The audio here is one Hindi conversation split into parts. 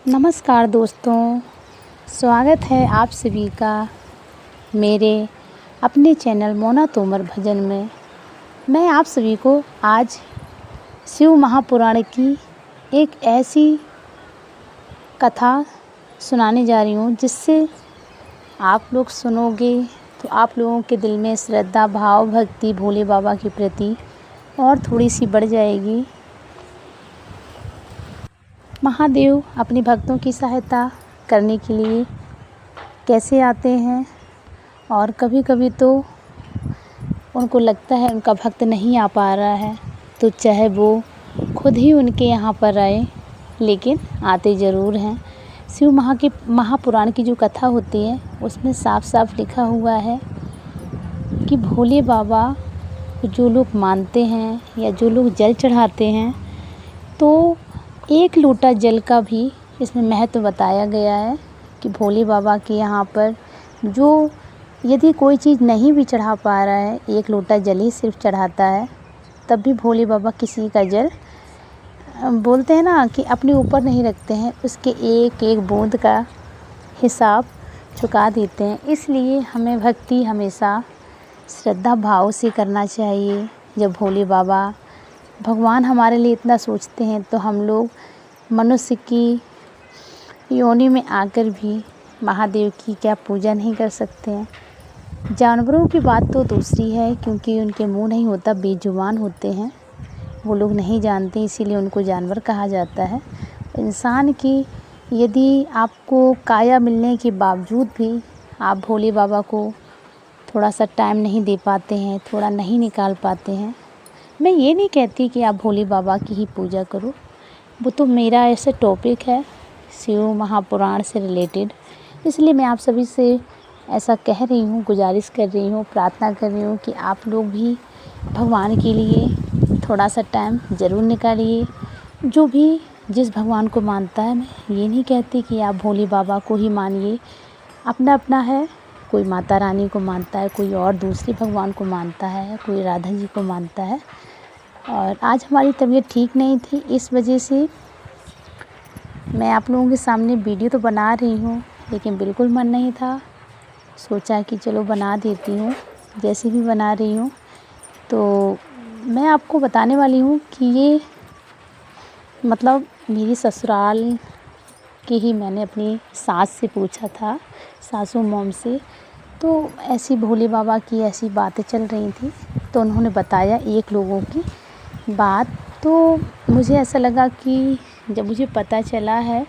नमस्कार दोस्तों, स्वागत है आप सभी का मेरे अपने चैनल मोना तोमर भजन में। मैं आप सभी को आज शिव महापुराण की एक ऐसी कथा सुनाने जा रही हूँ जिससे आप लोग सुनोगे तो आप लोगों के दिल में श्रद्धा भाव भक्ति भोले बाबा के प्रति और थोड़ी सी बढ़ जाएगी। महादेव अपने भक्तों की सहायता करने के लिए कैसे आते हैं और कभी कभी तो उनको लगता है उनका भक्त नहीं आ पा रहा है तो चाहे वो खुद ही उनके यहाँ पर आए, लेकिन आते ज़रूर हैं। शिव महापुराण की जो कथा होती है उसमें साफ साफ लिखा हुआ है कि भोले बाबा जो लोग मानते हैं या जो लोग जल चढ़ाते हैं तो एक लोटा जल का भी इसमें महत्व बताया गया है कि भोले बाबा के यहाँ पर जो यदि कोई चीज़ नहीं भी चढ़ा पा रहा है, एक लोटा जल ही सिर्फ चढ़ाता है, तब भी भोले बाबा किसी का जल बोलते हैं ना कि अपने ऊपर नहीं रखते हैं, उसके एक एक बूंद का हिसाब चुका देते हैं। इसलिए हमें भक्ति हमेशा श्रद्धा भाव से करना चाहिए। जब भोले बाबा भगवान हमारे लिए इतना सोचते हैं तो हम लोग मनुष्य की योनि में आकर भी महादेव की क्या पूजा नहीं कर सकते हैं। जानवरों की बात तो दूसरी है, क्योंकि उनके मुंह नहीं होता, बेजुबान होते हैं, वो लोग नहीं जानते, इसीलिए उनको जानवर कहा जाता है। इंसान की यदि आपको काया मिलने के बावजूद भी आप भोले बाबा को थोड़ा सा टाइम नहीं दे पाते हैं, थोड़ा नहीं निकाल पाते हैं, मैं ये नहीं कहती कि आप भोले बाबा की ही पूजा करो, वो तो मेरा ऐसा टॉपिक है शिव महापुराण से रिलेटेड, इसलिए मैं आप सभी से ऐसा कह रही हूँ, गुजारिश कर रही हूँ, प्रार्थना कर रही हूँ कि आप लोग भी भगवान के लिए थोड़ा सा टाइम ज़रूर निकालिए। जो भी जिस भगवान को मानता है, मैं ये नहीं कहती कि आप भोले बाबा को ही मानिए, अपना अपना है, कोई माता रानी को मानता है, कोई और दूसरे भगवान को मानता है, कोई राधा जी को मानता है। और आज हमारी तबीयत ठीक नहीं थी, इस वजह से मैं आप लोगों के सामने वीडियो तो बना रही हूँ, लेकिन बिल्कुल मन नहीं था। सोचा कि चलो बना देती हूँ, जैसे भी बना रही हूँ। तो मैं आपको बताने वाली हूँ कि ये मतलब मेरी ससुराल के ही मैंने अपनी सास से पूछा था, सासू मॉम से, तो ऐसी भोले बाबा की ऐसी बातें चल रही थी, तो उन्होंने बताया एक लोगों की बात। तो मुझे ऐसा लगा कि जब मुझे पता चला है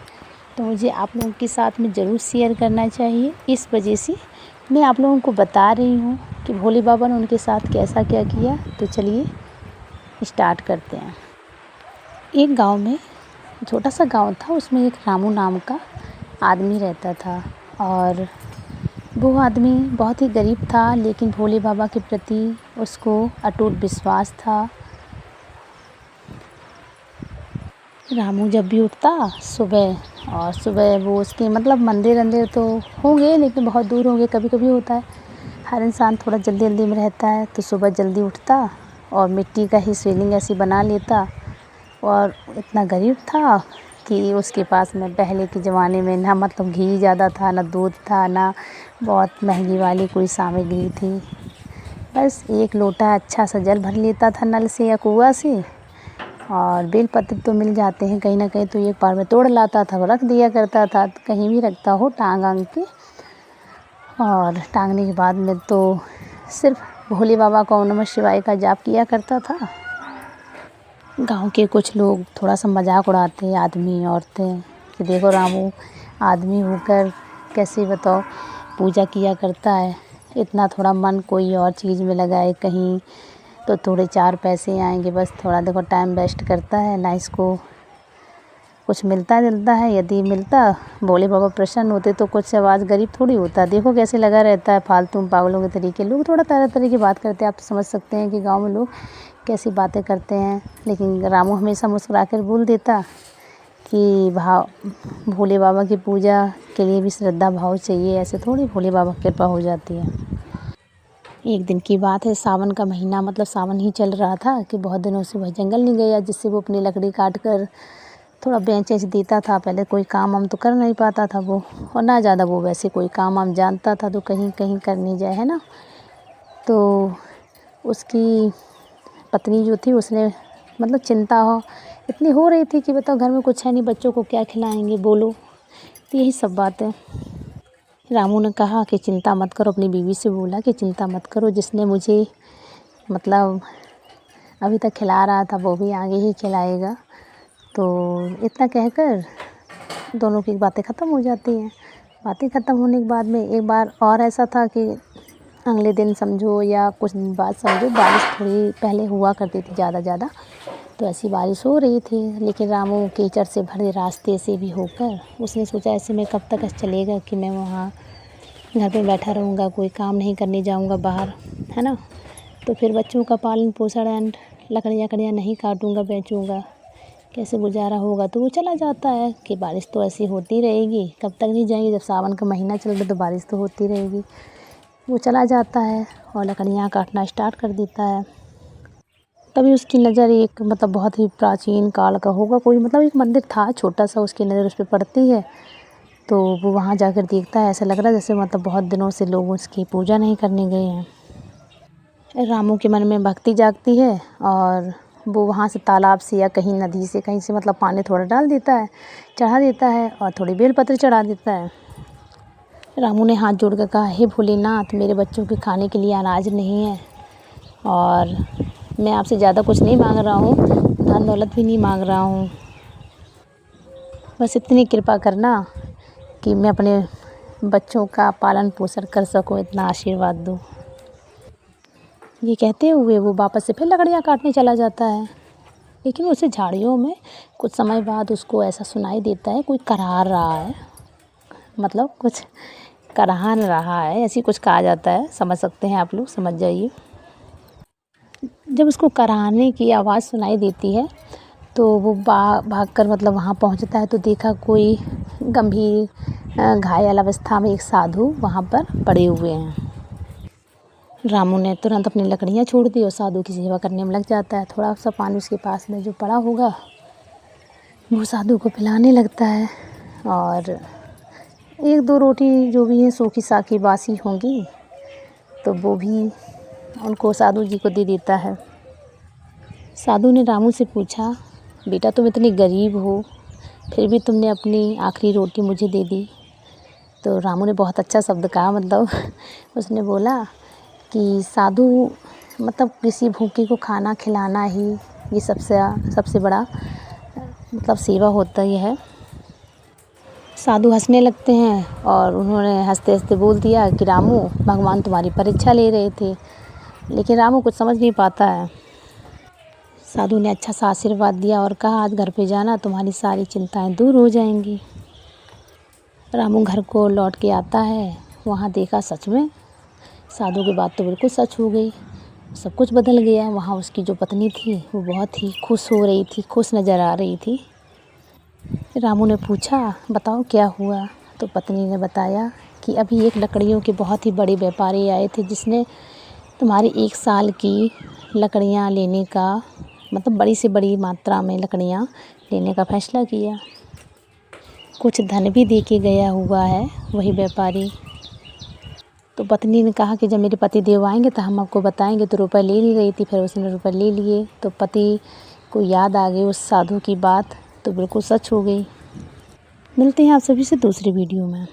तो मुझे आप लोगों के साथ में ज़रूर शेयर करना चाहिए। इस वजह से मैं आप लोगों को बता रही हूँ कि भोले बाबा ने उनके साथ कैसा क्या किया। तो चलिए स्टार्ट करते हैं। एक गांव में, छोटा सा गांव था, उसमें एक रामू नाम का आदमी रहता था और वो आदमी बहुत ही गरीब था, लेकिन भोले बाबा के प्रति उसको अटूट विश्वास था। रामू जब भी उठता सुबह, और सुबह वो उसके मतलब मंदिर तो होंगे लेकिन बहुत दूर होंगे, कभी कभी होता है, हर इंसान थोड़ा जल्दी जल्दी में रहता है, तो सुबह जल्दी उठता और मिट्टी का ही शिवलिंग ऐसी बना लेता। और इतना गरीब था कि उसके पास में पहले के ज़माने में ना मतलब घी ज़्यादा था, ना दूध था, ना बहुत महंगी वाली कोई सामग्री थी। बस एक लोटा अच्छा सा जल भर लेता था नल से या कुआं से, और बेलपत्र तो मिल जाते हैं कहीं ना कहीं, तो एक बार में तोड़ लाता था, रख दिया करता था, कहीं भी रखता हो टांग के। और टांगने के बाद में तो सिर्फ भोले बाबा का ओम नमः शिवाय का जाप किया करता था। गांव के कुछ लोग थोड़ा सा मजाक उड़ाते, आदमी औरतें, कि देखो रामू आदमी होकर कैसे बताओ पूजा किया करता है, इतना थोड़ा मन कोई और चीज़ में लगाए, कहीं तो थोड़े चार पैसे आएंगे, बस थोड़ा देखो टाइम वेस्ट करता है ना, इसको कुछ मिलता जुलता है। यदि मिलता, भोले बाबा प्रसन्न होते तो कुछ आवाज़ गरीब थोड़ी होता, देखो कैसे लगा रहता है फालतू पागलों के तरीके। लोग थोड़ा तरह तरह की बात करते हैं, आप तो समझ सकते हैं कि गांव में लोग कैसी बातें करते हैं। लेकिन रामू हमेशा मुस्कुरा कर बोल देता कि भोले बाबा की पूजा के लिए भी श्रद्धा भाव चाहिए, ऐसे थोड़ी भोले बाबा की कृपा हो जाती है। एक दिन की बात है, सावन का महीना, मतलब सावन ही चल रहा था कि बहुत दिनों से वह जंगल नहीं गया, जिससे वो अपनी लकड़ी काट कर थोड़ा बेंच वेंच देता था। पहले कोई काम हम तो कर नहीं पाता था वो, और ना ज़्यादा वो वैसे कोई काम हम जानता था तो कहीं कहीं करने जाए, है ना। तो उसकी पत्नी जो थी उसने मतलब चिंता इतनी हो रही थी कि बताओ घर में कुछ है नहीं, बच्चों को क्या खिलाएंगे बोलो। तो यही सब बातें। रामू ने कहा कि चिंता मत करो, अपनी बीवी से बोला कि चिंता मत करो, जिसने मुझे मतलब अभी तक खिला रहा था वो भी आगे ही खिलाएगा। तो इतना कहकर दोनों की बातें ख़त्म हो जाती हैं। बातें ख़त्म होने के बाद में एक बार और ऐसा था कि अगले दिन समझो या कुछ दिन बाद समझो, बारिश थोड़ी पहले हुआ करती थी ज़्यादा। तो ऐसी बारिश हो रही थी, लेकिन रामू कीचड़ से भरे रास्ते से भी होकर उसने सोचा ऐसे में कब तक चलेगा कि मैं वहाँ घर पे बैठा रहूँगा, कोई काम नहीं करने जाऊँगा बाहर, है ना। तो फिर बच्चों का पालन पोषण एंड लकड़ियाँ नहीं काटूँगा, बेचूँगा, कैसे गुजारा होगा। तो वो चला जाता है कि बारिश तो ऐसी होती रहेगी, कब तक नहीं जाएंगी, जब सावन का महीना चल रहा तो बारिश तो होती रहेगी। वो चला जाता है और लकड़ियाँ काटना स्टार्ट कर देता है। तभी उसकी नज़र एक मतलब बहुत ही प्राचीन काल का होगा कोई, मतलब एक मंदिर था छोटा सा, उसकी नज़र उस पर पड़ती है। तो वो वहाँ जाकर देखता है, ऐसा लग रहा है जैसे मतलब बहुत दिनों से लोग उसकी पूजा नहीं करने गए हैं। रामू के मन में भक्ति जागती है और वो वहाँ से तालाब से या कहीं नदी से कहीं से मतलब पानी थोड़ा डाल देता है, चढ़ा देता है और थोड़ी बेलपत्र चढ़ा देता है। रामू ने हाथ जोड़ कर कहा, हे भोलेनाथ, मेरे बच्चों के खाने के लिए अनाज नहीं है और मैं आपसे ज़्यादा कुछ नहीं मांग रहा हूँ, धन दौलत भी नहीं मांग रहा हूँ, बस इतनी कृपा करना कि मैं अपने बच्चों का पालन पोषण कर सकूँ, इतना आशीर्वाद दो। ये कहते हुए वो वापस से फिर लकड़ियाँ काटने चला जाता है। लेकिन उसे झाड़ियों में कुछ समय बाद उसको ऐसा सुनाई देता है, कोई कराह रहा है, मतलब कुछ कराहन रहा है, ऐसी कुछ कहा जाता है, समझ सकते हैं आप लोग, समझ जाइए। जब उसको कराहने की आवाज़ सुनाई देती है तो वो भागकर मतलब वहाँ पहुँचता है तो देखा कोई गंभीर घायल अवस्था में एक साधु वहाँ पर पड़े हुए हैं। रामू ने तुरंत अपनी लकड़ियाँ छोड़ दी और साधु की सेवा करने में लग जाता है। थोड़ा सा पानी उसके पास में जो पड़ा होगा वो साधु को पिलाने लगता है और एक दो रोटी जो भी है सूखी साखी बासी होंगी तो वो भी उनको साधु जी को दे देता है। साधु ने रामू से पूछा, बेटा तुम इतने गरीब हो फिर भी तुमने अपनी आखिरी रोटी मुझे दे दी। तो रामू ने बहुत अच्छा शब्द कहा, मतलब उसने बोला कि साधु मतलब किसी भूखे को खाना खिलाना ही ये सबसे बड़ा मतलब सेवा होता ही है। साधु हंसने लगते हैं और उन्होंने हंसते हंसते बोल दिया कि रामू, भगवान तुम्हारी परीक्षा ले रहे थे। लेकिन रामू कुछ समझ नहीं पाता है। साधु ने अच्छा सा आशीर्वाद दिया और कहा, आज घर पे जाना, तुम्हारी सारी चिंताएं दूर हो जाएंगी। रामू घर को लौट के आता है, वहाँ देखा सच में साधु की बात तो बिल्कुल सच हो गई, सब कुछ बदल गया। वहाँ उसकी जो पत्नी थी वो बहुत ही खुश हो रही थी, खुश नज़र आ रही थी। रामू ने पूछा, बताओ क्या हुआ। तो पत्नी ने बताया कि अभी एक लकड़ियों के बहुत ही बड़े व्यापारी आए थे जिसने तुम्हारी 1 साल की लकड़ियाँ लेने का मतलब बड़ी से बड़ी मात्रा में लकड़ियाँ लेने का फैसला किया। कुछ धन भी दे के गया हुआ है वही व्यापारी। तो पत्नी ने कहा कि जब मेरे पति देव आएंगे तो हम आपको बताएंगे। तो रुपए ले नहीं रही थी, फिर उसने रुपए ले लिए तो पति को याद आ गई उस साधु की बात, तो बिल्कुल सच हो गई। मिलते हैं आप सभी से दूसरी वीडियो में।